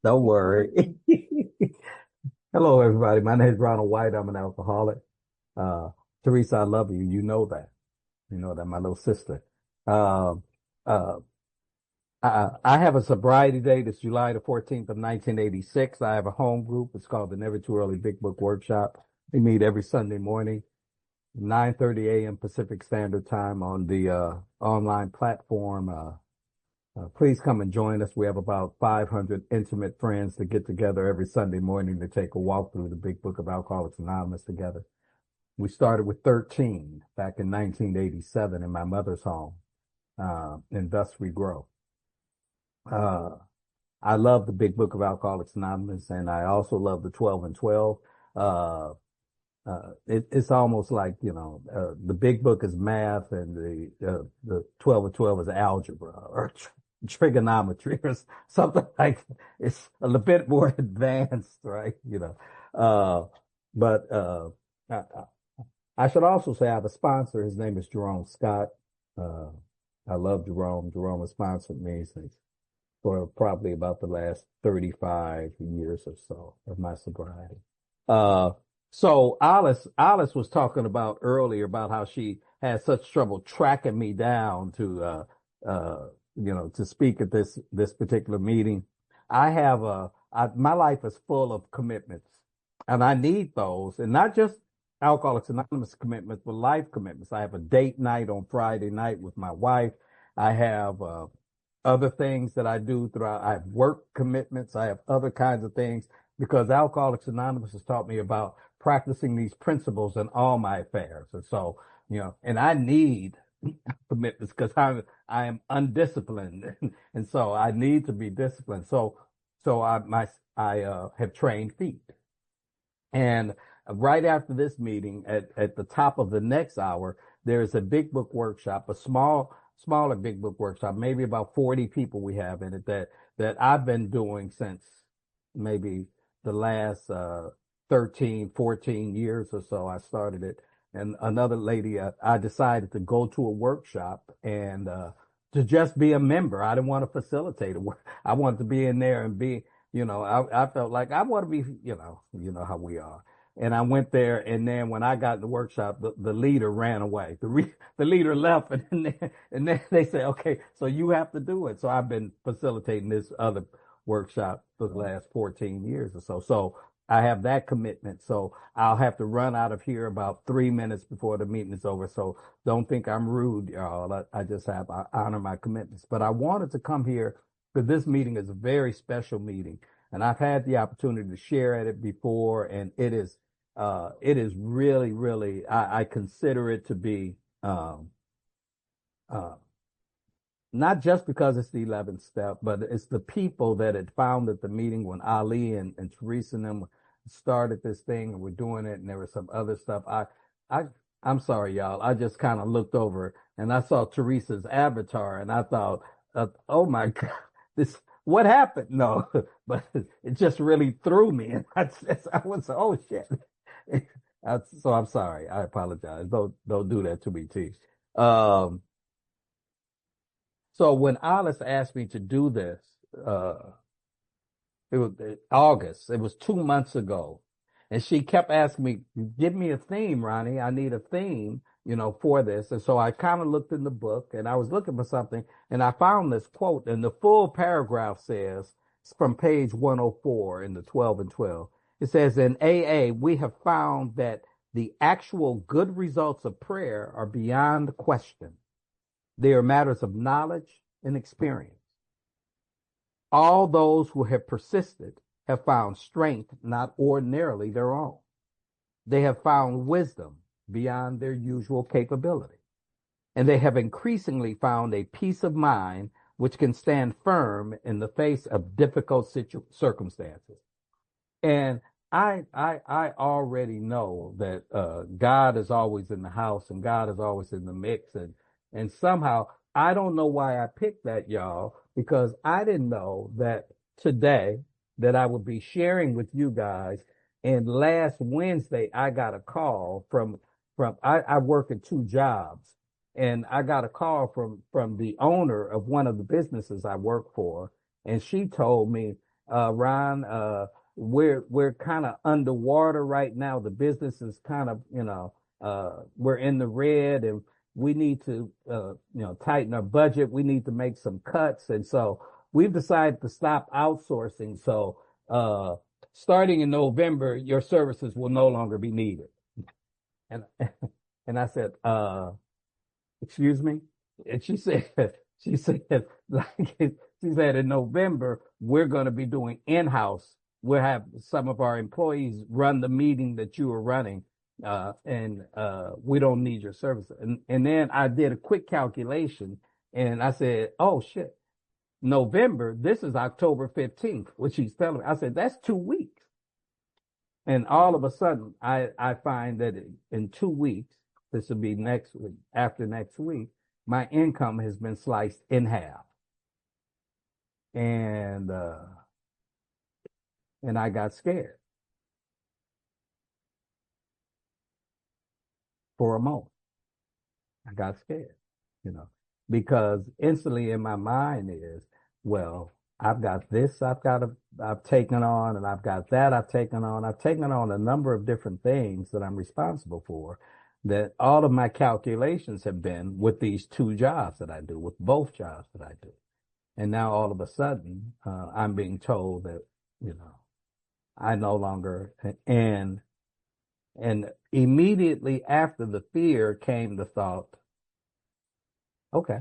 Don't worry. Hello, everybody. My name is Ronald White. I'm an alcoholic. Uh, Teresa, I love you. You know that. You know that, my little sister. Um, uh, I have a sobriety date. It's July the 14th of 1986. I have a home group. It's called the Never Too Early Big Book Workshop. We meet every Sunday morning, 9:30 a.m. Pacific Standard Time on the online platform. Please come and join us. We have about 500 intimate friends that get together every Sunday morning to take a walk through the Big Book of Alcoholics Anonymous together. We started with 13 back in 1987 in my mother's home, and thus we grow. Uh, I love the Big Book of Alcoholics Anonymous, and I also love the 12 and 12. Uh, it's almost like, the Big Book is math and the 12 and 12 is algebra or trigonometry or something like that. It's a little bit more advanced, right? But I, I should also say I have a sponsor. His name is Jerome Scott. Uh, I love Jerome. Jerome has sponsored me since for probably about the last 35 years or so of my sobriety. Uh, so Alice was talking about earlier about how she had such trouble tracking me down uh, to speak at this particular meeting. My life is full of commitments and I need those, and not just Alcoholics Anonymous commitments, but life commitments. I have a date night on Friday night with my wife. I have, other things that I do throughout. I have work commitments. I have other kinds of things because Alcoholics Anonymous has taught me about practicing these principles in all my affairs. And so, and I need commitments because I am undisciplined, and so I need to be disciplined. So I have trained feet, and right after this meeting, at the top of the next hour, there's a big book workshop, a smaller big book workshop, maybe about 40 people we have in it that I've been doing since maybe the last 13, 14 years or so. I started it. And another lady, I decided to go to a workshop and to just be a member. I didn't want to facilitate it. I wanted to be in there and be, I felt like I want to be, how we are. And I went there, and then when I got in the workshop, the leader ran away. The leader left, and then they said, "Okay, so you have to do it." So I've been facilitating this other workshop for the last 14 years or so. So I have that commitment. So I'll have to run out of here about 3 minutes before the meeting is over. So don't think I'm rude, y'all. I honor my commitments. But I wanted to come here because this meeting is a very special meeting, and I've had the opportunity to share at it before, and it is really, really, I consider it to be, uh, not just because it's the 11th step, but it's the people that had found at the meeting when Ali and Teresa and them started this thing and were doing it, and there was some other stuff. I, I'm sorry, y'all. I just kind of looked over and I saw Teresa's avatar, and I thought, oh my God, what happened? No, but it just really threw me, and I was, oh shit. So I'm sorry. I apologize. Don't do that to me, T. Um, so when Alice asked me to do this, uh, it was August. It was 2 months ago, and she kept asking me, "Give me a theme, Ronnie. I need a theme, for this." And so I kind of looked in the book, and I was looking for something, and I found this quote, and the full paragraph says, it's from page 104 in the 12 and 12. It says, "In AA, we have found that the actual good results of prayer are beyond question. They are matters of knowledge and experience. All those who have persisted have found strength not ordinarily their own. They have found wisdom beyond their usual capability. And they have increasingly found a peace of mind which can stand firm in the face of difficult circumstances." And I already know that God is always in the house and God is always in the mix, and somehow I don't know why I picked that, y'all, because I didn't know that today that I would be sharing with you guys. And last Wednesday I got a call from I work at two jobs, and I got a call from the owner of one of the businesses I work for, and she told me Ron, we're kind of underwater right now. The business is kind of, we're in the red and we need to, tighten our budget. We need to make some cuts. And so we've decided to stop outsourcing. So, starting in November, your services will no longer be needed. And, and I said, excuse me? And she said, like, she said in November, we're going to be doing in-house. We'll have some of our employees run the meeting that you are running, and we don't need your service. And then I did a quick calculation and I said, oh shit, November, this is October 15th, which she's telling me. I said, that's 2 weeks. And all of a sudden, I find that in 2 weeks, this will be next week, after next week, my income has been sliced in half. And I got scared for a moment. I got scared, you know, because instantly in my mind is, well, I've got this, I've taken on, and I've got that I've taken on. I've taken on a number of different things that I'm responsible for, that all of my calculations have been with these two jobs that I do, with both jobs that I do. And now all of a sudden, I'm being told that, I no longer, and immediately after the fear came the thought, okay.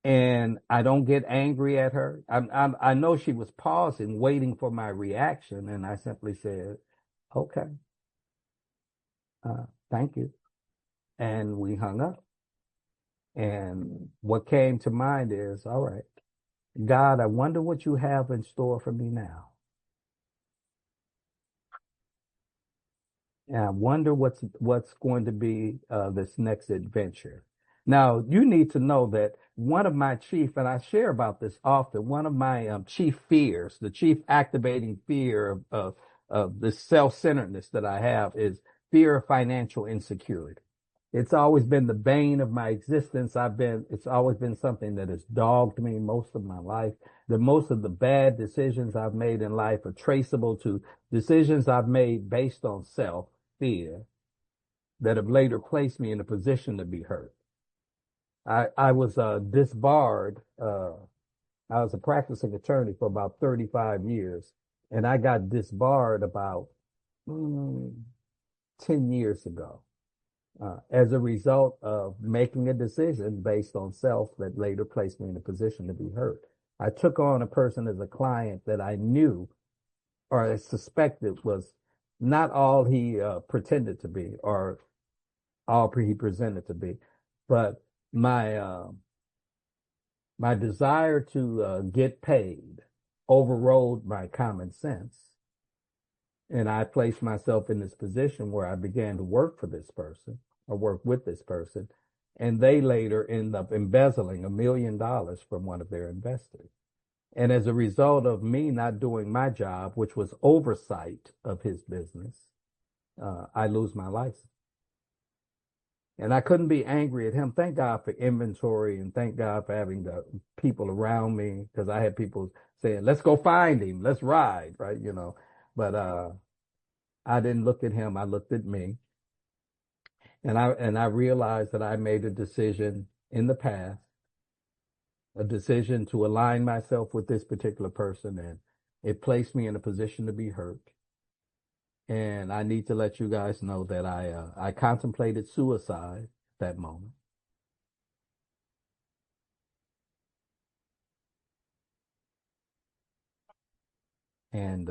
And I don't get angry at her. I know she was pausing, waiting for my reaction. And I simply said, okay, thank you. And we hung up. And what came to mind is, all right, God, I wonder what you have in store for me now. And I wonder what's going to be this next adventure. Now, you need to know that one of my chief, and I share about this often, one of my chief fears, the chief activating fear of this self-centeredness that I have is fear of financial insecurity. It's always been the bane of my existence. It's always been something that has dogged me most of my life. That most of the bad decisions I've made in life are traceable to decisions I've made based on self fear that have later placed me in a position to be hurt. I was disbarred. I was a practicing attorney for about 35 years, and I got disbarred about 10 years ago. As a result of making a decision based on self that later placed me in a position to be hurt. I took on a person as a client that I knew or I suspected was not all he pretended to be or all he presented to be, but my desire to get paid overrode my common sense. And I placed myself in this position where I began to work for this person or work with this person. And they later end up embezzling $1 million from one of their investors. And as a result of me not doing my job, which was oversight of his business, I lose my license. And I couldn't be angry at him. Thank God for inventory and thank God for having the people around me because I had people saying, let's go find him. Let's ride, right? But I didn't look at him. I looked at me. And I realized that I made a decision in the past, a decision to align myself with this particular person, and it placed me in a position to be hurt. And I need to let you guys know that I contemplated suicide at that moment. And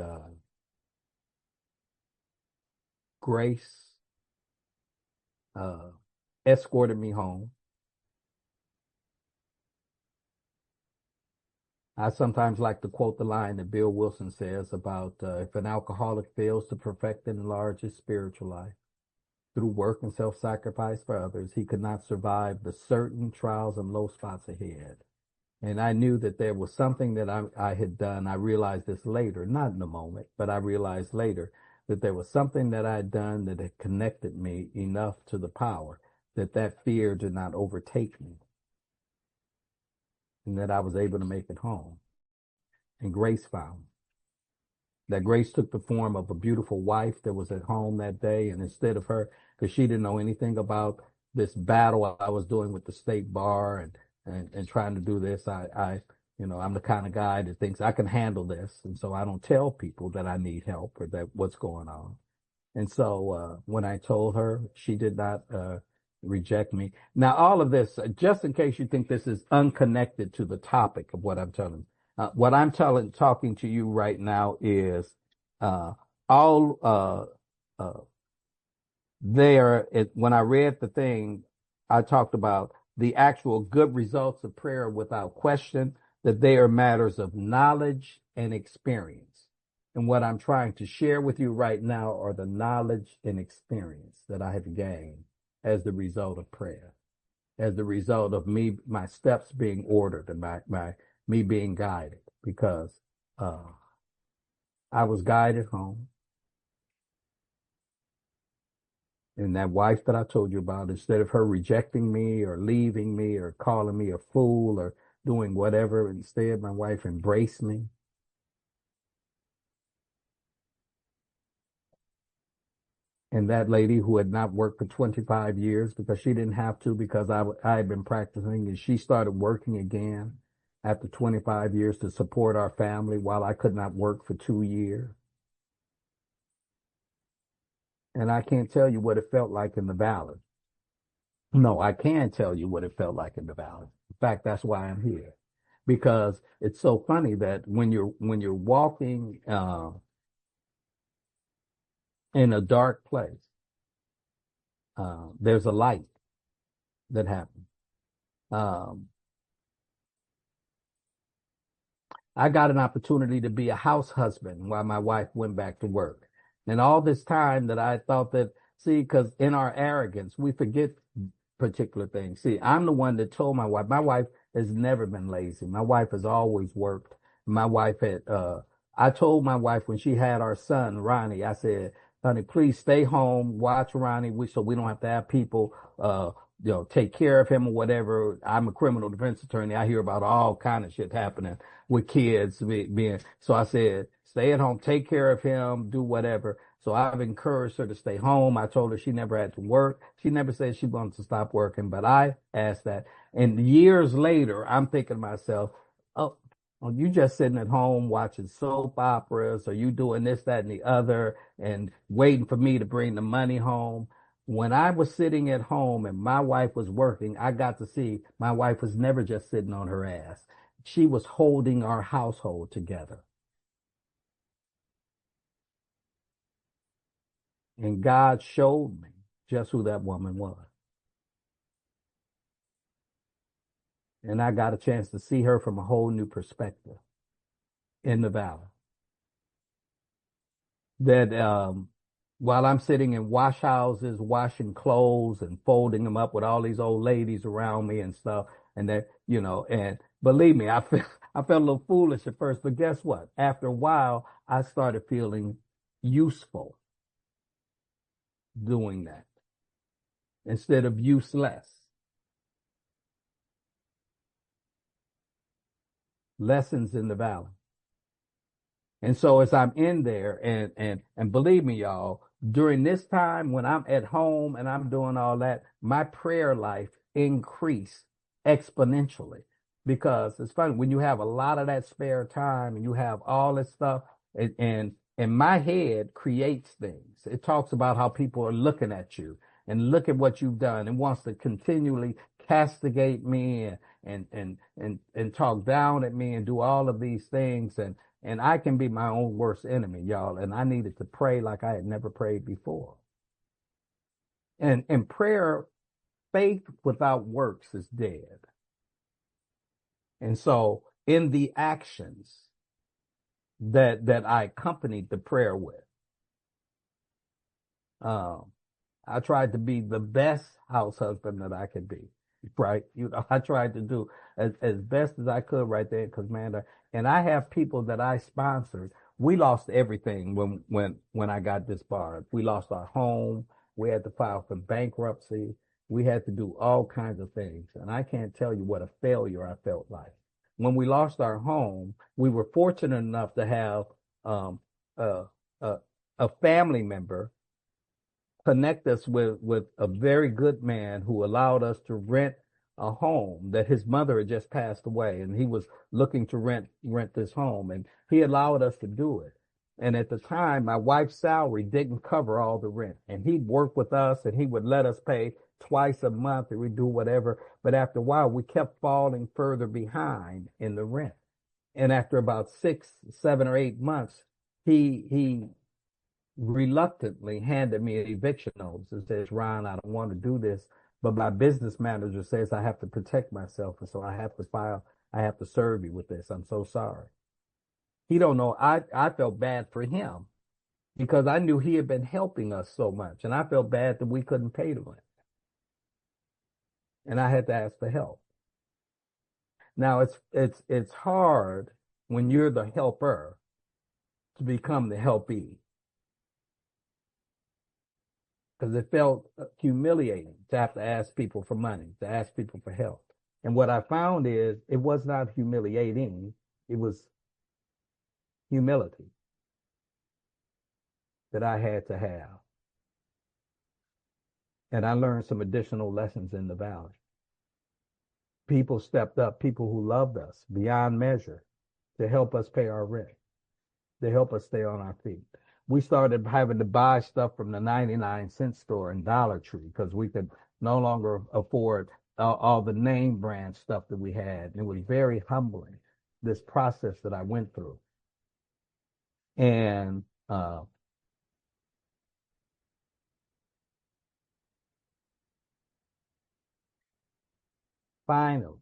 Grace uh, escorted me home. I sometimes like to quote the line that Bill Wilson says about if an alcoholic fails to perfect and enlarge his spiritual life through work and self-sacrifice for others, he could not survive the certain trials and low spots ahead. And I knew that there was something that I had done. I realized this later, not in the moment, but I realized later that there was something that I had done that had connected me enough to the power that fear did not overtake me. and that I was able to make it home. And Grace found me. That Grace took the form of a beautiful wife that was at home that day. And instead of her, because she didn't know anything about this battle I was doing with the state bar and trying to do this, I'm the kind of guy that thinks I can handle this. And so I don't tell people that I need help or that what's going on. And so when I told her, she did not reject me. Now, all of this, just in case you think this is unconnected to the topic of what I'm telling, what I'm talking to you right now is uh, all there. When I read the thing, I talked about the actual good results of prayer without question, that they are matters of knowledge and experience. And what I'm trying to share with you right now are the knowledge and experience that I have gained as the result of prayer, as the result of my steps being ordered and me being guided, because I was guided home. And that wife that I told you about, instead of her rejecting me or leaving me or calling me a fool or doing whatever, instead my wife embraced me. And that lady who had not worked for 25 years because she didn't have to, because I had been practicing, and she started working again after 25 years to support our family while I could not work for 2 years. And I can't tell you what it felt like in the valley. No, I can tell you what it felt like in the valley. In fact, that's why I'm here. Because it's so funny that when you're walking in a dark place, there's a light that happens. Um, I got an opportunity to be a house husband while my wife went back to work. And all this time that I thought that, see, because in our arrogance, we forget particular things. See, I'm the one that told my wife has never been lazy. My wife has always worked. My wife I told my wife when she had our son, Ronnie, I said, honey, please stay home, watch Ronnie, so we don't have to have people, take care of him or whatever. I'm a criminal defense attorney. I hear about all kind of shit happening with kids being, so I said, stay at home, take care of him, do whatever. So I've encouraged her to stay home. I told her she never had to work. She never said she wanted to stop working, but I asked that. And years later, I'm thinking to myself, oh, well, you just sitting at home watching soap operas, or you doing this, that, and the other, and waiting for me to bring the money home. When I was sitting at home and my wife was working, I got to see my wife was never just sitting on her ass. She was holding our household together. And God showed me just who that woman was. And I got a chance to see her from a whole new perspective in the valley. That while I'm sitting in wash houses, washing clothes and folding them up with all these old ladies around me and stuff, and that, and believe me, I felt a little foolish at first, but guess what? After a while, I started feeling useful doing that instead of useless. Lessons in the valley. And so as I'm in there and believe me, y'all, during this time when I'm at home and I'm doing all that, my prayer life increased exponentially, because it's funny when you have a lot of that spare time and you have all this stuff, and my head creates things. It talks about how people are looking at you and look at what you've done and wants to continually castigate me and talk down at me and do all of these things. And I can be my own worst enemy, y'all. And I needed to pray like I had never prayed before. And in prayer, faith without works is dead. And so in the actions that I accompanied the prayer with, I tried to be the best house husband that I could be. Right. I tried to do as best as I could right there, because man, and I have people that I sponsored. We lost everything when I got disbarred. We lost our home. We had to file for bankruptcy. We had to do all kinds of things. And I can't tell you what a failure I felt like. when we lost our home, we were fortunate enough to have um, a, a, a family member connect us with a very good man who allowed us to rent a home that his mother had just passed away, and he was looking to rent this home, and he allowed us to do it. And at the time, my wife's salary didn't cover all the rent, and he'd work with us, and he would let us pay twice a month, and we'd do whatever. But after a while, we kept falling further behind in the rent. And after about 6, 7, or 8 months, he reluctantly handed me an eviction notice and says, Ron, I don't want to do this, but my business manager says I have to protect myself, and so I have to serve you with this. I'm so sorry. He don't know. I felt bad for him because I knew he had been helping us so much, and I felt bad that we couldn't pay the rent, and I had to ask for help. Now it's hard when you're the helper to become the helpee, because it felt humiliating to have to ask people for money, to ask people for help. And what I found is it was not humiliating, it was humility that I had to have. And I learned some additional lessons in the valley. People stepped up, people who loved us beyond measure, to help us pay our rent, to help us stay on our feet. We started having to buy stuff from the 99-cent store and Dollar Tree because we could no longer afford all the name brand stuff that we had. It was very humbling, this process that I went through. And finally,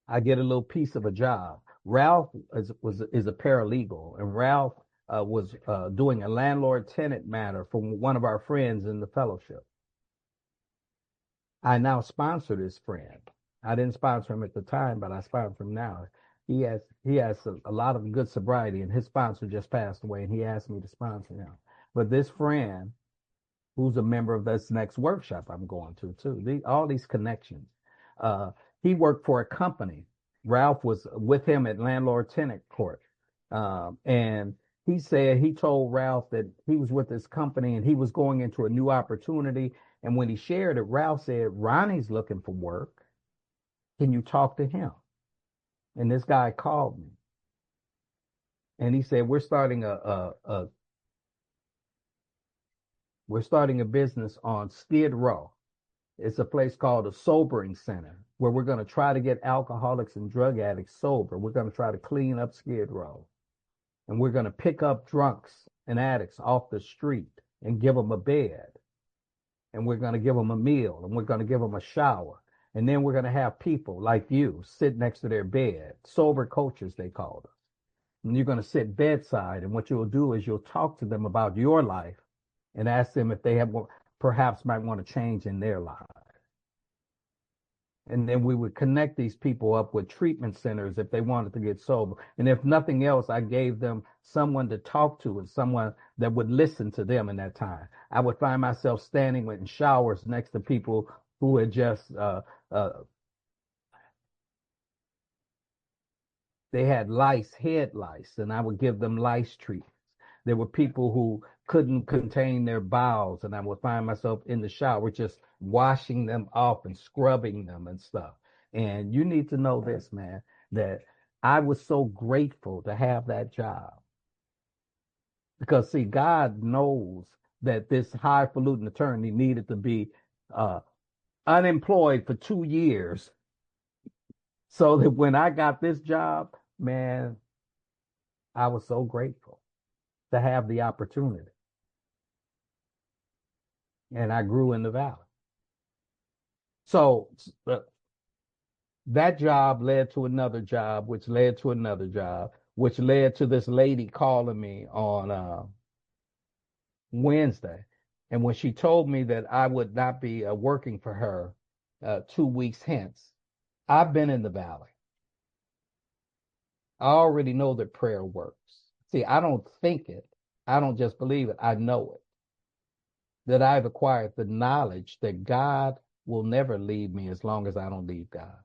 I get a little piece of a job. Ralph is a paralegal, and Ralph was doing a landlord-tenant matter for one of our friends in the fellowship. I now sponsor this friend. I didn't sponsor him at the time, but I sponsor him now. He has a lot of good sobriety, and his sponsor just passed away, and he asked me to sponsor him. But this friend, who's a member of this next workshop I'm going to too, all these connections. Uh, he worked for a company. Ralph was with him at landlord-tenant court, and he said he told Ralph that he was with this company and he was going into a new opportunity. And when he shared it, Ralph said, Ronnie's looking for work. Can you talk to him? And this guy called me and he said, we're starting a business on Skid Row. It's a place called a sobering center where we're going to try to get alcoholics and drug addicts sober. We're going to try to clean up Skid Row. And we're going to pick up drunks and addicts off the street and give them a bed. And we're going to give them a meal, and we're going to give them a shower. And then we're going to have people like you sit next to their bed, sober coaches, they call us. And you're going to sit bedside, and what you'll do is you'll talk to them about your life and ask them if they have perhaps might want to change in their lives. And then we would connect these people up with treatment centers if they wanted to get sober. And if nothing else, I gave them someone to talk to and someone that would listen to them in that time. I would find myself standing in showers next to people who had just, they had head lice, and I would give them lice treatments. There were people who couldn't contain their bowels, and I would find myself in the shower just washing them off and scrubbing them and stuff. And you need to know this, man, that I was so grateful to have that job. Because, see, God knows that this highfalutin attorney needed to be unemployed for 2 years so that when I got this job, man, I was so grateful to have the opportunity. And I grew in the valley. So that job led to another job, which led to another job, which led to this lady calling me on Wednesday. And when she told me that I would not be working for her 2 weeks hence, I've been in the valley. I already know that prayer works. See, I don't think it. I don't just believe it. I know it. That I've acquired the knowledge that God will never leave me as long as I don't leave God.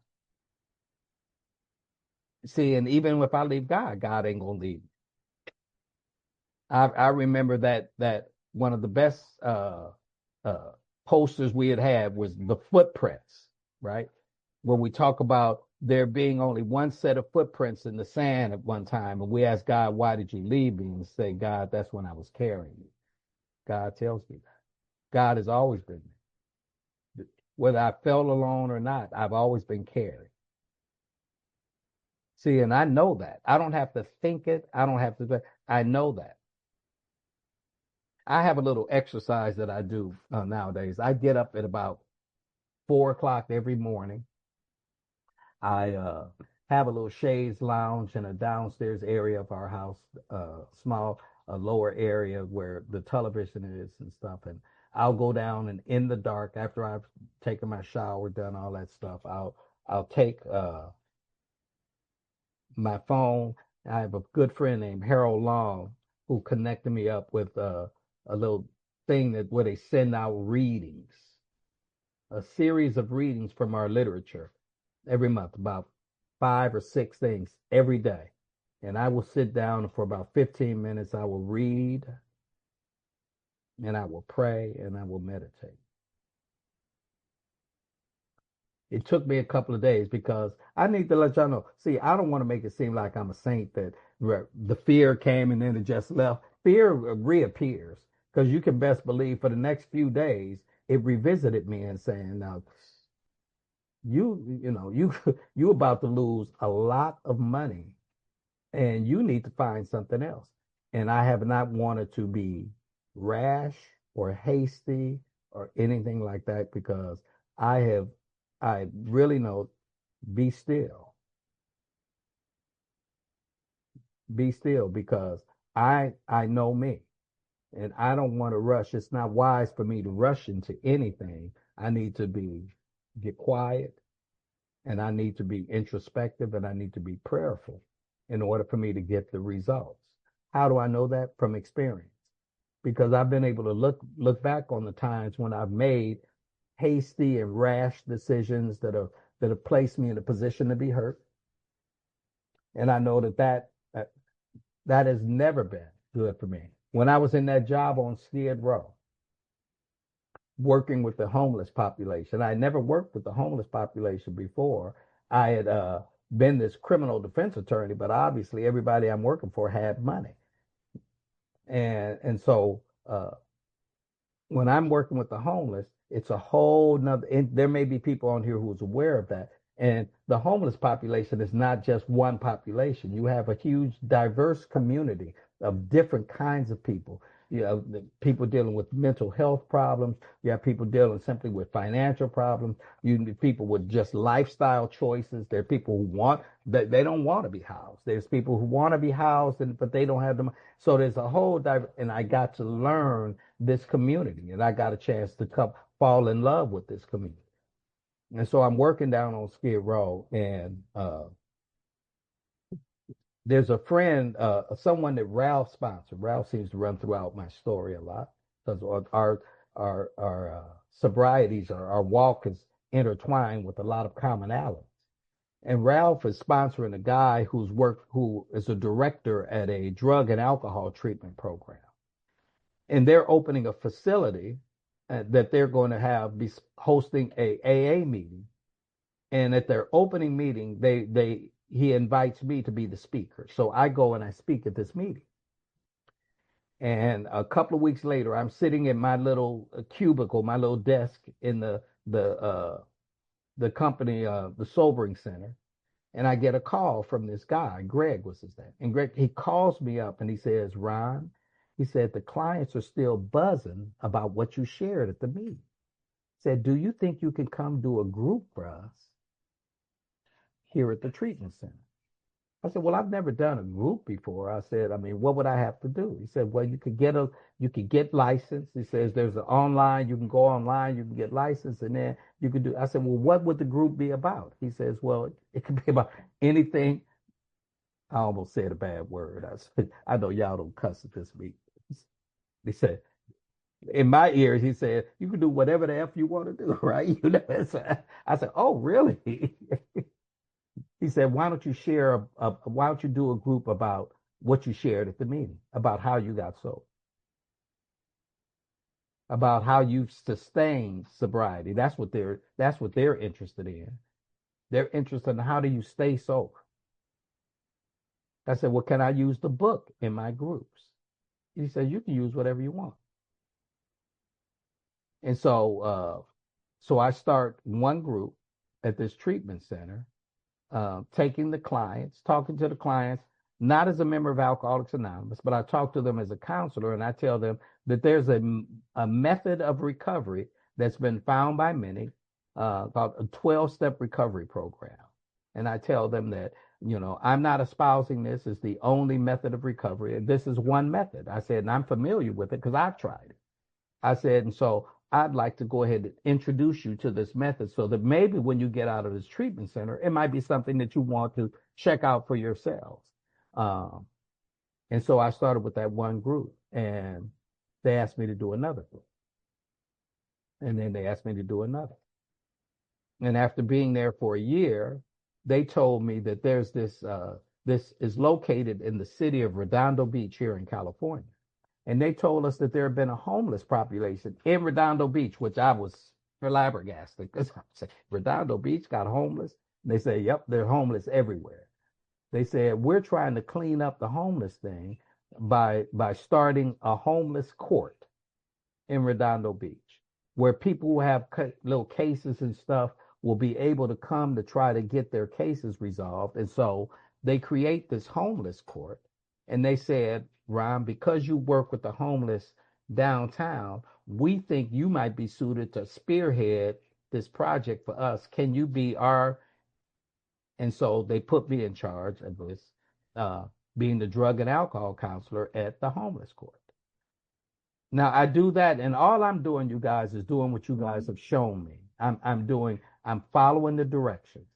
See, and even if I leave God, God ain't gonna leave. I remember that one of the best uh, posters we had was the footprints, right? Where we talk about there being only one set of footprints in the sand at one time, and we ask God, "Why did you leave me?" And say, "God, that's when I was carrying you." God tells me that. God has always been there. Whether I felt alone or not, I've always been carried. See, and I know that. I don't have to think it. I don't have to. I know that. I have a little exercise that I do nowadays. I get up at about 4 o'clock every morning. I have a little shades lounge in a downstairs area of our house, small, a lower area where the television is and stuff. And I'll go down and in the dark after I've taken my shower, done all that stuff. I'll take my phone. I have a good friend named Harold Long who connected me up with a little thing that where they send out readings, a series of readings from our literature every month, about 5 or 6 things every day. And I will sit down for about 15 minutes. I will read and I will pray and I will meditate. It took me a couple of days because I need to let y'all know. See, I don't want to make it seem like I'm a saint that the fear came and then it just left. Fear reappears because you can best believe for the next few days it revisited me and saying, "Now you you about to lose a lot of money and you need to find something else." And I have not wanted to be rash or hasty or anything like that because I have, I really know, be still, be still because I know me and I don't want to rush. It's not wise for me to rush into anything. I need to get quiet and I need to be introspective and I need to be prayerful in order for me to get the results. How do I know that? From experience. Because I've been able to look back on the times when I've made hasty and rash decisions that have placed me in a position to be hurt. And I know that has never been good for me. When I was in that job on Skid Row, working with the homeless population. I never worked with the homeless population before. I had been this criminal defense attorney, but obviously everybody I'm working for had money. And so when I'm working with the homeless, it's a whole nother, and there may be people on here who's aware of that. And the homeless population is not just one population. You have a huge, diverse community of different kinds of people. You have the people dealing with mental health problems. You have people dealing simply with financial problems. You have people with just lifestyle choices. There are people who want that they don't want to be housed. There's people who want to be housed, but they don't have them. So there's a whole and I got to learn this community, and I got a chance to come fall in love with this community. And so I'm working down on Skid Row, and there's a friend, someone that Ralph sponsored. Ralph seems to run throughout my story a lot because our sobrieties, our walk is intertwined with a lot of commonalities. And Ralph is sponsoring a guy who is a director at a drug and alcohol treatment program. And they're opening a facility that they're going to be hosting a AA meeting. And at their opening meeting, he invites me to be the speaker. So I go and I speak at this meeting. And a couple of weeks later, I'm sitting in my little cubicle, my little desk in the company, the sobering center, and I get a call from this guy. Greg was his name. And Greg, he calls me up and he says, "Ron," he said, "the clients are still buzzing about what you shared at the meeting." He said, "Do you think you can come do a group for us here at the treatment center?" I said, "Well, I've never done a group before." I said, "I mean, what would I have to do?" He said, "Well, you could get licensed." He says, "There's an online, you can go online, you can get licensed, and then you could do." I said, "Well, what would the group be about?" He says, "Well, it could be about anything." I almost said a bad word. I said, "I know y'all don't cuss at this meeting." He said, in my ears, he said, "You can do whatever the F you want to do," right? So I said, "Oh, really?" He said, why don't you share why don't you do a group about what you shared at the meeting, about how you got sober, about how you've sustained sobriety. That's what they're interested in. They're interested in how do you stay sober. I said, well, can I use the book in my groups? He said, you can use whatever you want. And so I start one group at this treatment center, taking the clients, talking to the clients, not as a member of Alcoholics Anonymous, but I talk to them as a counselor, and I tell them that there's a method of recovery that's been found by many, called a 12-step recovery program. And I tell them that, I'm not espousing this as the only method of recovery. This is one method. I said, and I'm familiar with it because I've tried it. I said, and so I'd like to go ahead and introduce you to this method so that maybe when you get out of this treatment center, it might be something that you want to check out for yourselves. Um, and so I started with that one group, and they asked me to do another group. And then they asked me to do another. And after being there for a year, they told me that there's this is located in the city of Redondo Beach here in California. And they told us that there had been a homeless population in Redondo Beach, which I was flabbergasted because I said, Redondo Beach got homeless? And they say, yep, they're homeless everywhere. They said, we're trying to clean up the homeless thing by starting a homeless court in Redondo Beach, where people who have little cases and stuff will be able to come to try to get their cases resolved. And so they create this homeless court. And they said, Ron, because you work with the homeless downtown, we think you might be suited to spearhead this project for us. Can you be our? And so they put me in charge of this, being the drug and alcohol counselor at the homeless court. Now I do that, and all I'm doing, you guys, is doing what you guys have shown me. I'm following the directions.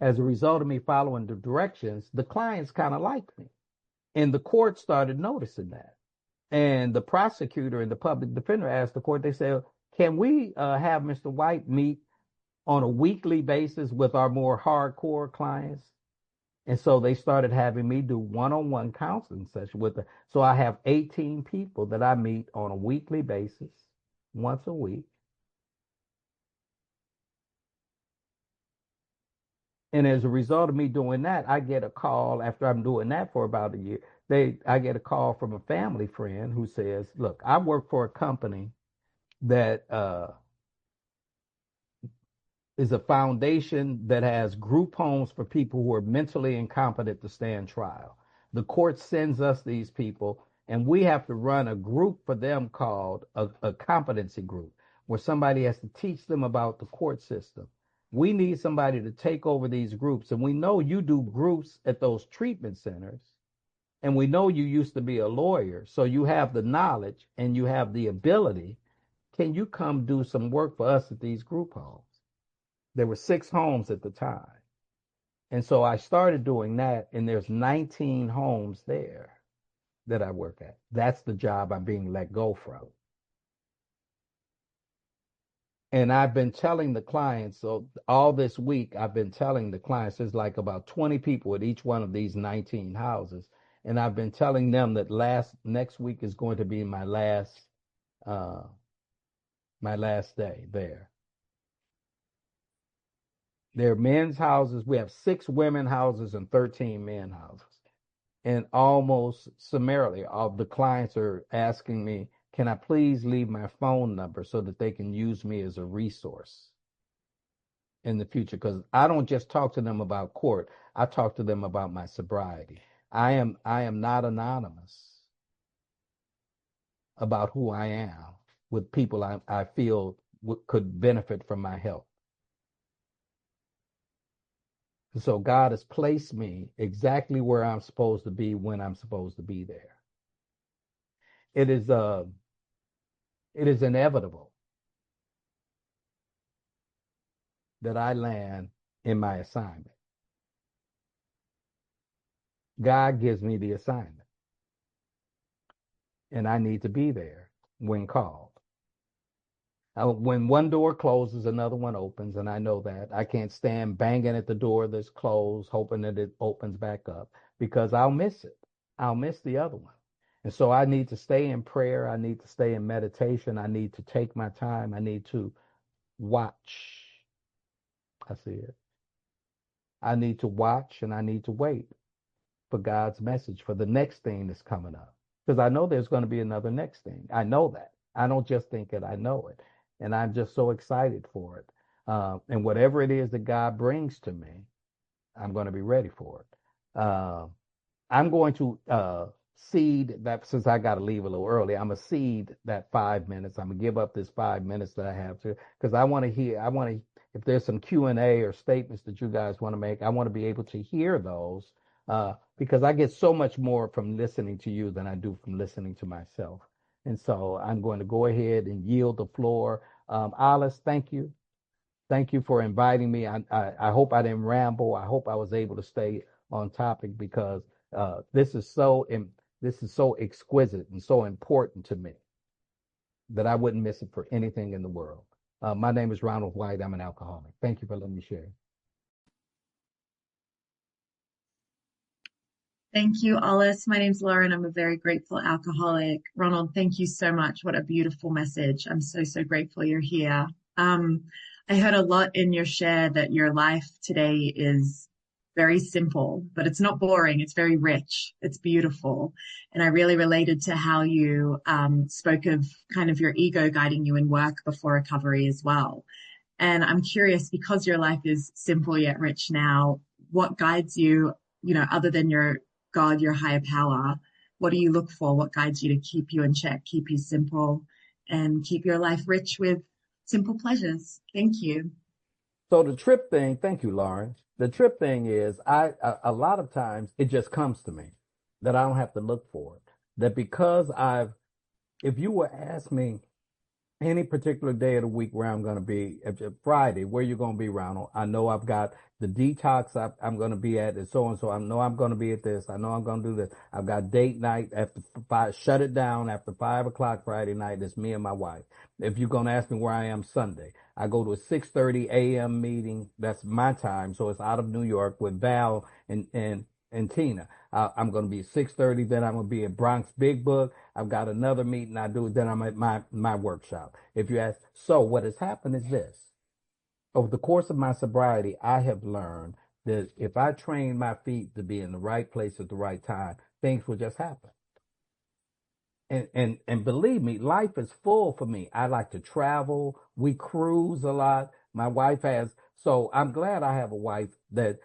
As a result of me following the directions, the clients kind of like me. And the court started noticing that. And the prosecutor and the public defender asked the court, they said, can we have Mr. White meet on a weekly basis with our more hardcore clients? And so they started having me do one-on-one counseling session with them. So I have 18 people that I meet on a weekly basis, once a week. And as a result of me doing that, I get a call after I'm doing that for about a year. I get a call from a family friend who says, look, I work for a company that is a foundation that has group homes for people who are mentally incompetent to stand trial. The court sends us these people, and we have to run a group for them called a competency group, where somebody has to teach them about the court system. We need somebody to take over these groups, and we know you do groups at those treatment centers, and we know you used to be a lawyer, so you have the knowledge and you have the ability. Can you come do some work for us at these group homes? There were 6 homes at the time. And so I started doing that, and there's 19 homes there that I work at. That's the job I'm being let go from. And I've been telling the clients, so all this week, I've been telling the clients, there's like about 20 people at each one of these 19 houses. And I've been telling them that next week is going to be uh, my last day there. They're men's houses. We have 6 women houses and 13 men houses. And almost summarily, all the clients are asking me, can I please leave my phone number so that they can use me as a resource in the future? Because I don't just talk to them about court. I talk to them about my sobriety. I am not anonymous about who I am with people I feel could benefit from my help. So God has placed me exactly where I'm supposed to be when I'm supposed to be there. It is inevitable that I land in my assignment. God gives me the assignment, and I need to be there when called. When one door closes, another one opens, and I know that. I can't stand banging at the door that's closed, hoping that it opens back up because I'll miss it. I'll miss the other one. And so I need to stay in prayer. I need to stay in meditation. I need to take my time. I need to watch. I see it. I need to watch and I need to wait for God's message for the next thing that's coming up. Because I know there's going to be another next thing. I know that. I don't just think it, I know it. And I'm just so excited for it. And whatever it is that God brings to me, I'm going to be ready for it. I'm going to seed that since I got to leave a little early. I'm going to seed that 5 minutes. I'm going to give up this 5 minutes that I have to because I want to hear. I want to if there's some Q&A or statements that you guys want to make, I want to be able to hear those because I get so much more from listening to you than I do from listening to myself. And so I'm going to go ahead and yield the floor. Alice, thank you. Thank you for inviting me. I hope I didn't ramble. I hope I was able to stay on topic because this is so exquisite and so important to me that I wouldn't miss it for anything in the world. My name is Ronald White. I'm an alcoholic. Thank you for letting me share. Thank you, Alice. My name's Lauren. I'm a very grateful alcoholic. Ronald, thank you so much. What a beautiful message. I'm so, so grateful you're here. I heard a lot in your share that your life today is very simple, but it's not boring. It's very rich. It's beautiful. And I really related to how you spoke of kind of your ego guiding you in work before recovery as well. And I'm curious, because your life is simple yet rich now, what guides you, other than your God, your higher power? What do you look for? What guides you to keep you in check, keep you simple, and keep your life rich with simple pleasures? Thank you. So the trip thing, thank you, Lauren. The trip thing is a lot of times it just comes to me that I don't have to look for it. That because if you were ask me any particular day of the week where I'm going to be, if Friday, where you going to be, Ronald? I know I've got the detox I'm going to be at and so and so. I know I'm going to be at this. I know I'm going to do this. I've got date night after 5, shut it down after 5 o'clock Friday night. It's me and my wife. If you're going to ask me where I am Sunday, I go to a 6:30 a.m. meeting. That's my time. So it's out of New York with Val and Tina. I'm going to be at 6:30. Then I'm going to be at Bronx Big Book. I've got another meeting I do. Then I'm at my workshop. If you ask, so what has happened is this. Over the course of my sobriety, I have learned that if I train my feet to be in the right place at the right time, things will just happen. And believe me, life is full for me. I like to travel. We cruise a lot. My wife has, so I'm glad I have a wife that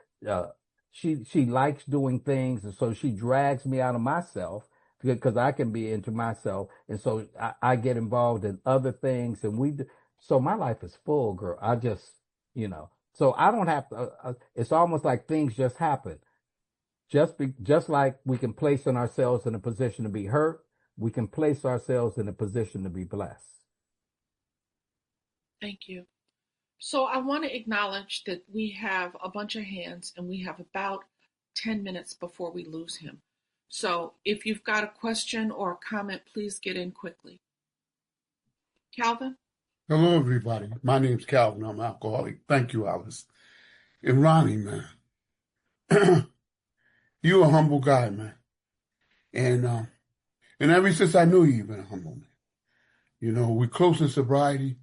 she likes doing things, and so she drags me out of myself because I can be into myself, and so I get involved in other things, and so my life is full, girl. I just, so I don't have to. It's almost like things just happen. Just like we can place ourselves in a position to be hurt, we can place ourselves in a position to be blessed. Thank you. So I want to acknowledge that we have a bunch of hands and we have about 10 minutes before we lose him. So if you've got a question or a comment, please get in quickly. Calvin? Hello, everybody. My name's Calvin. I'm an alcoholic. Thank you, Alice. And Ronnie, man, you're a humble guy, man. And ever since I knew you, you've been a humble man. We're close in sobriety.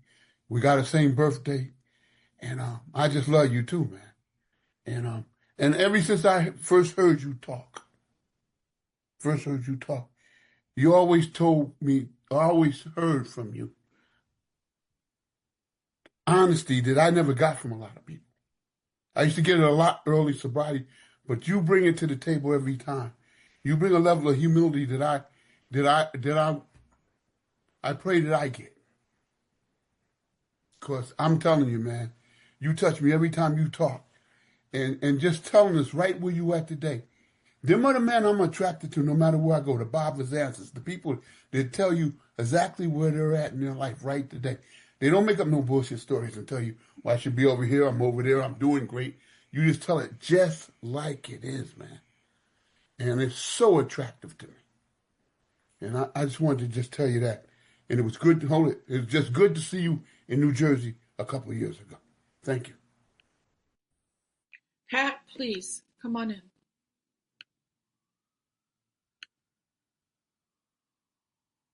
We got the same birthday. And I just love you too, man. And ever since I first heard you talk, you always told me, I always heard from you honesty that I never got from a lot of people. I used to get it a lot early sobriety, but you bring it to the table every time. You bring a level of humility that I pray that I get. Because I'm telling you, man, you touch me every time you talk. And just telling us right where you at today. Them are the men I'm attracted to no matter where I go, the Bob's answers, the people that tell you exactly where they're at in their life right today. They don't make up no bullshit stories and tell you, well, I should be over here, I'm over there, I'm doing great. You just tell it just like it is, man. And it's so attractive to me. And I just wanted to just tell you that. And it was good to hold it. It was just good to see you in New Jersey a couple of years ago. Thank you. Pat, please come on in.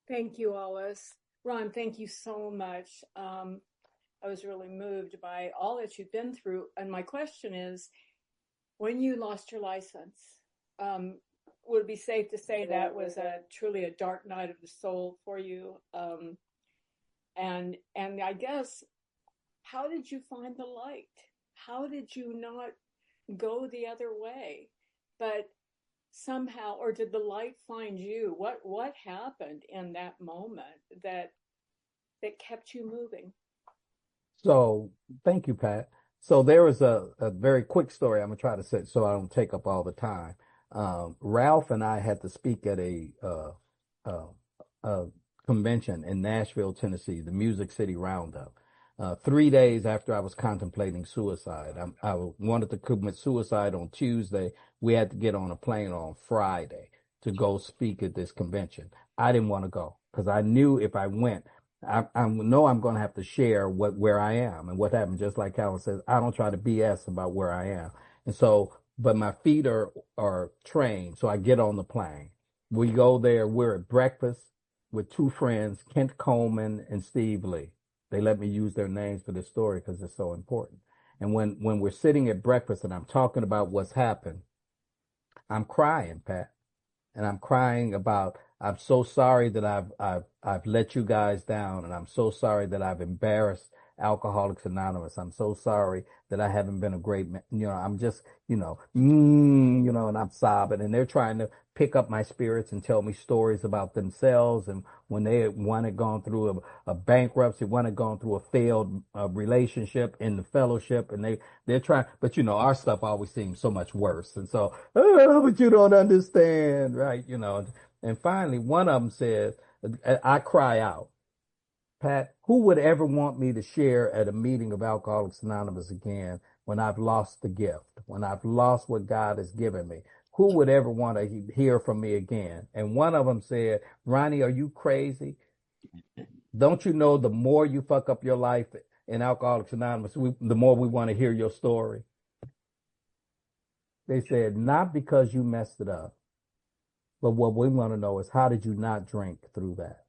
Thank you, Alice. Ron, thank you so much. I was really moved by all that you've been through. And my question is, when you lost your license, would it be safe to say that was truly a dark night of the soul for you? And I guess, how did you find the light? How did you not go the other way? But somehow, or did the light find you? What happened in that moment that kept you moving? So thank you, Pat. So there was a very quick story I'm gonna try to say so I don't take up all the time. Ralph and I had to speak at uh, a convention in Nashville, Tennessee, the Music City Roundup. 3 days after I was contemplating suicide, I wanted to commit suicide on Tuesday. We had to get on a plane on Friday to go speak at this convention. I didn't want to go because I knew if I went, I know I'm going to have to share where I am and what happened. Just like Calvin says, I don't try to BS about where I am. And so, but my feet are trained. So I get on the plane. We go there. We're at breakfast with two friends, Kent Coleman and Steve Lee. They let me use their names for this story because it's so important. And when we're sitting at breakfast and I'm talking about what's happened, I'm crying, Pat. And I'm crying about, I'm so sorry that I've let you guys down, and I'm so sorry that I've embarrassed Alcoholics Anonymous. I'm so sorry that I haven't been a great man. I'm just, and I'm sobbing, and they're trying to pick up my spirits and tell me stories about themselves and when one had gone through a bankruptcy, one had gone through a failed relationship in the fellowship, and they're trying, but our stuff always seems so much worse. And so, oh, but you don't understand, right? And finally, one of them says, I cry out, Pat, who would ever want me to share at a meeting of Alcoholics Anonymous again when I've lost the gift, when I've lost what God has given me? Who would ever want to hear from me again? And one of them said, Ronnie, are you crazy? Don't you know the more you fuck up your life in Alcoholics Anonymous, the more we want to hear your story? They said, not because you messed it up, but what we want to know is how did you not drink through that?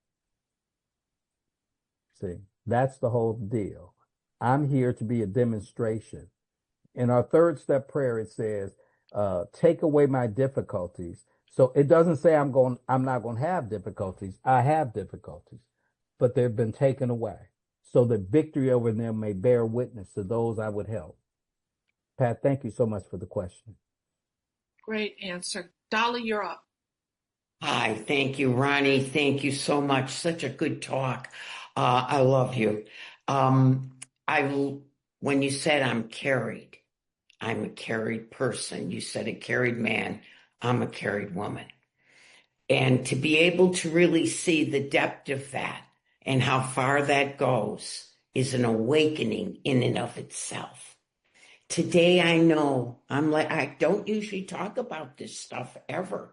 See, that's the whole deal. I'm here to be a demonstration. In our third step prayer, it says, take away my difficulties. So it doesn't say I'm not going to have difficulties. I have difficulties, but they've been taken away so that victory over them may bear witness to those I would help. Pat, thank you so much for the question. Great answer. Dolly, you're up. Hi, thank you, Ronnie. Thank you so much. Such a good talk. I love you. When you said I'm a carried person. You said a carried man. I'm a carried woman. And to be able to really see the depth of that and how far that goes is an awakening in and of itself. Today I know I don't usually talk about this stuff ever.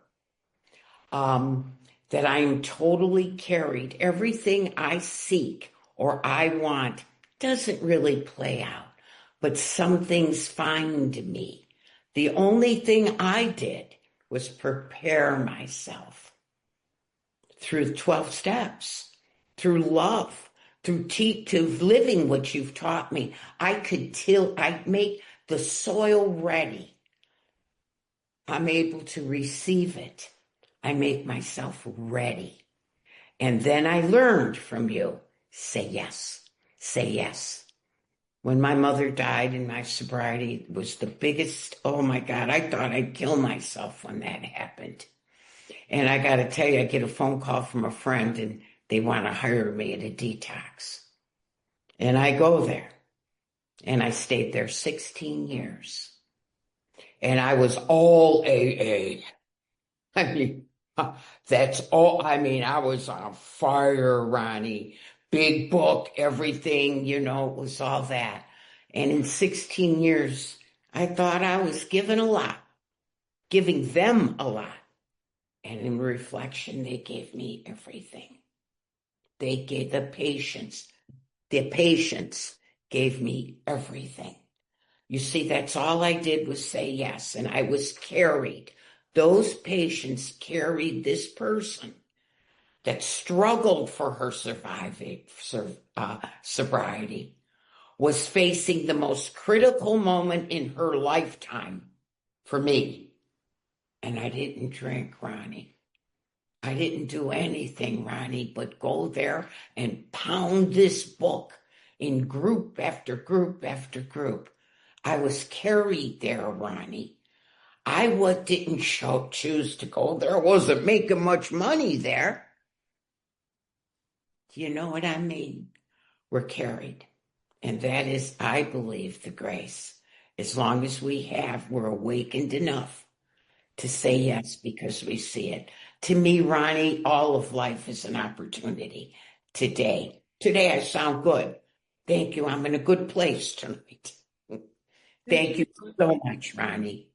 That I am totally carried. Everything I seek or I want doesn't really play out, but some things find me. The only thing I did was prepare myself through 12 steps, through love, through living what you've taught me. I make the soil ready. I'm able to receive it. I make myself ready. And then I learned from you, say yes, say yes. When my mother died in my sobriety, it was the biggest, oh my God, I thought I'd kill myself when that happened. And I got to tell you, I get a phone call from a friend and they want to hire me at a detox. And I go there and I stayed there 16 years. And I was all AA. I mean, that's all. I mean, I was on fire, Ronnie. Big book, everything, it was all that. And in 16 years, I thought I was giving them a lot. And in reflection, they gave me everything. They gave the patience. The patience gave me everything. You see, that's all I did was say yes, and I was carried. Those patients carried this person that struggled for her sobriety, was facing the most critical moment in her lifetime for me. And I didn't drink, Ronnie. I didn't do anything, Ronnie, but go there and pound this book in group after group after group. I was carried there, Ronnie. I didn't choose to go there. I wasn't making much money there. Do you know what I mean? We're carried. And that is, I believe, the grace. As long as we're awakened enough to say yes because we see it. To me, Ronnie, all of life is an opportunity today. Today I sound good. Thank you. I'm in a good place tonight. Thank you so much, Ronnie.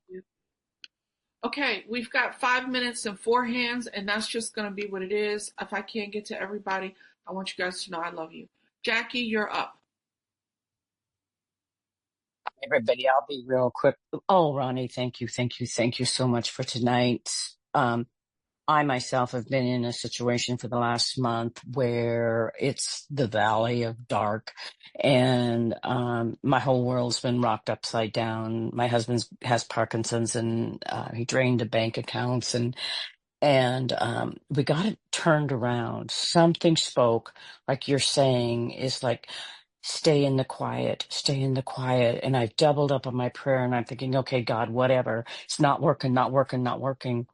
Okay, we've got 5 minutes and 4 hands, and that's just going to be what it is. If I can't get to everybody, I want you guys to know I love you. Jackie, you're up. Everybody, I'll be real quick. Oh, Ronnie, thank you, thank you, thank you so much for tonight. I myself have been in a situation for the last month where it's the valley of dark, and my whole world's been rocked upside down. My husband has Parkinson's, and he drained the bank accounts, and we got it turned around. Something spoke, like you're saying, is like, stay in the quiet, stay in the quiet. And I've doubled up on my prayer, and I'm thinking, okay, God, whatever. It's not working, not working, not working.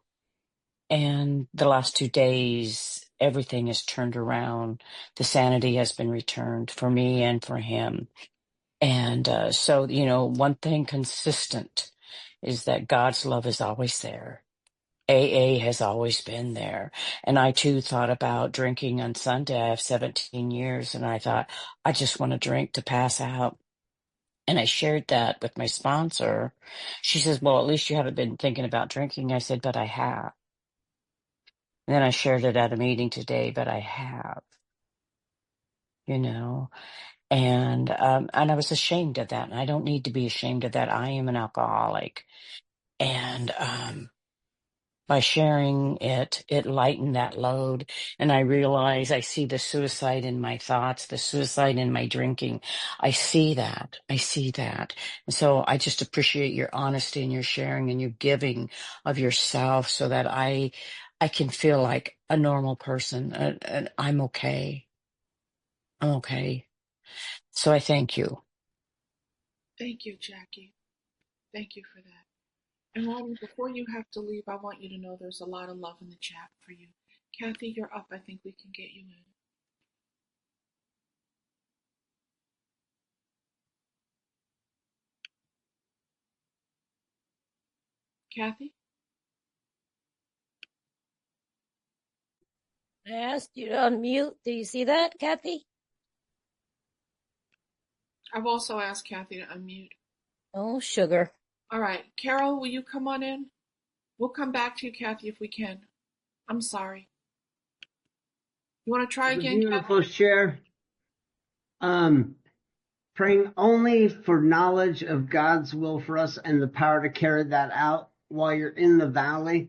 And the last 2 days, everything has turned around. The sanity has been returned for me and for him. And so, one thing consistent is that God's love is always there. AA has always been there. And I too thought about drinking on Sunday. I have 17 years, and I thought, I just want to drink to pass out. And I shared that with my sponsor. She says, well, at least you haven't been thinking about drinking. I said, but I have. And then I shared it at a meeting today, but I have, and I was ashamed of that. And I don't need to be ashamed of that. I am an alcoholic. And by sharing it, it lightened that load. And I realize I see the suicide in my thoughts, the suicide in my drinking. I see that. I see that. And so I just appreciate your honesty and your sharing and your giving of yourself so that I can feel like a normal person, and I'm okay. I'm okay. So I thank you. Thank you, Jackie. Thank you for that. And Ronnie, before you have to leave, I want you to know there's a lot of love in the chat for you. Kathy, you're up. I think we can get you in. Kathy? I asked you to unmute. Do you see that, Kathy? I've also asked Kathy to unmute. Oh, sugar. All right. Carol, will you come on in? We'll come back to you, Kathy, if we can. I'm sorry. You want to try again, Beautiful Kathy? share. Praying only for knowledge of God's will for us and the power to carry that out while you're in the valley.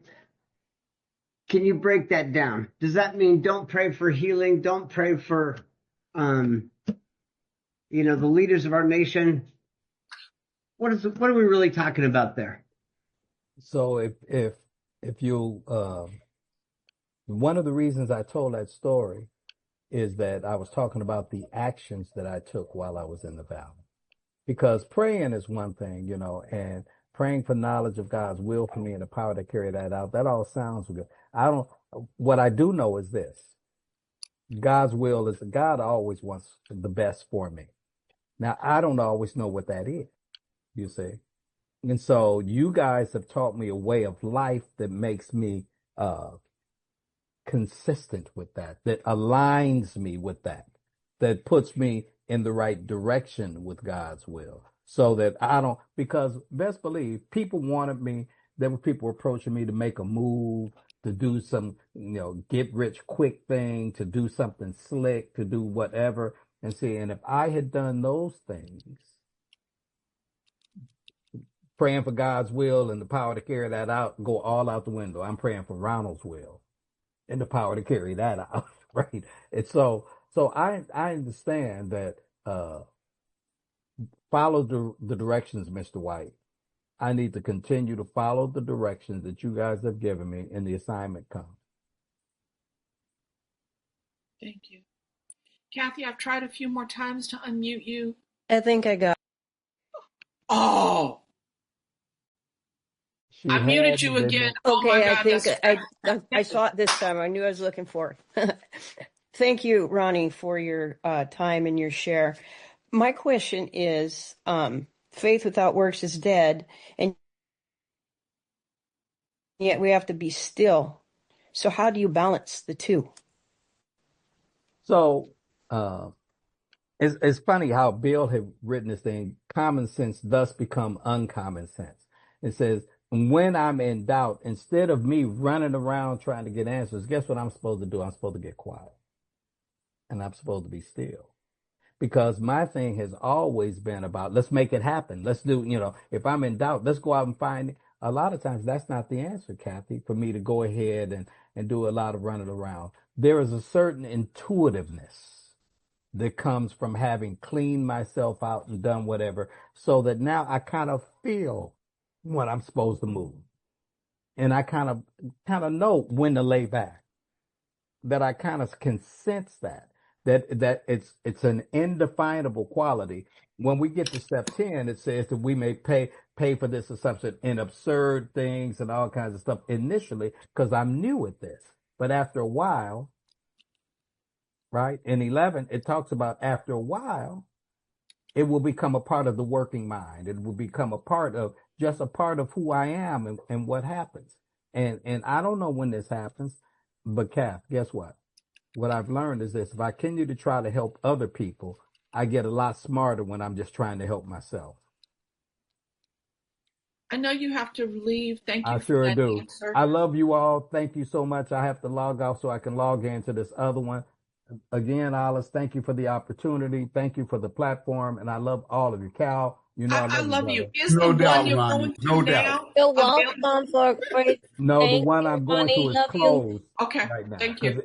Can you break that down? Does that mean don't pray for healing? Don't pray for, the leaders of our nation? What are we really talking about there? So if you one of the reasons I told that story is that I was talking about the actions that I took while I was in the valley. Because praying is one thing, and praying for knowledge of God's will for me and the power to carry that out. That all sounds good. What I do know is this. God's will is God always wants the best for me. Now, I don't always know what that is, you see. And so you guys have taught me a way of life that makes me, consistent with that aligns me with that puts me in the right direction with God's will. So that because best believe there were people approaching me to make a move, to do some, get rich quick thing, to do something slick, to do whatever. And see, and if I had done those things, praying for God's will and the power to carry that out, go all out the window. I'm praying for Ronald's will and the power to carry that out, right? And so I understand that follow the directions, Mr. White. I need to continue to follow the directions that you guys have given me, and the assignment comes. Thank you. Kathy, I've tried a few more times to unmute you. I think I got. Oh, She I muted had you it in again. the, Oh my Okay, I God, think that's I saw it this time. I knew I was looking for it. Thank you, Ronnie, for your time and your share. My question is, faith without works is dead, and yet we have to be still. So how do you balance the two? so it's funny how Bill had written this thing, common sense thus become uncommon sense. It says, when I'm in doubt, instead of me running around trying to get answers, guess what I'm supposed to do? I'm supposed to get quiet. And I'm supposed to be still. Because my thing has always been about, let's make it happen. Let's do, if I'm in doubt, let's go out and find it. A lot of times that's not the answer, Kathy, for me to go ahead and do a lot of running around. There is a certain intuitiveness that comes from having cleaned myself out and done whatever, so that now I kind of feel when I'm supposed to move. And I kind of know when to lay back. That I kind of can sense that it's an indefinable quality. When we get to step 10, it says that we may pay for this assumption in absurd things and all kinds of stuff initially, because I'm new at this. But after a while, right? In 11, it talks about after a while, it will become a part of the working mind. It will become a part of who I am and what happens. And I don't know when this happens, but Kath, guess what? What I've learned is this: if I continue to try to help other people, I get a lot smarter when I'm just trying to help myself. I know you have to leave. Thank I you for sure that do. answer. I love you all. Thank you so much. I have to log off so I can log into this other one. Again, Alice, thank you for the opportunity. Thank you for the platform. And I love all of you. Cal, I I love you, love you. brother. Is the No one doubt, you're Ronnie. going to No doubt. now You're available? welcome for a great. No, the Thank one you, I'm going Ronnie. to is Love you. closed Okay, right now thank because you.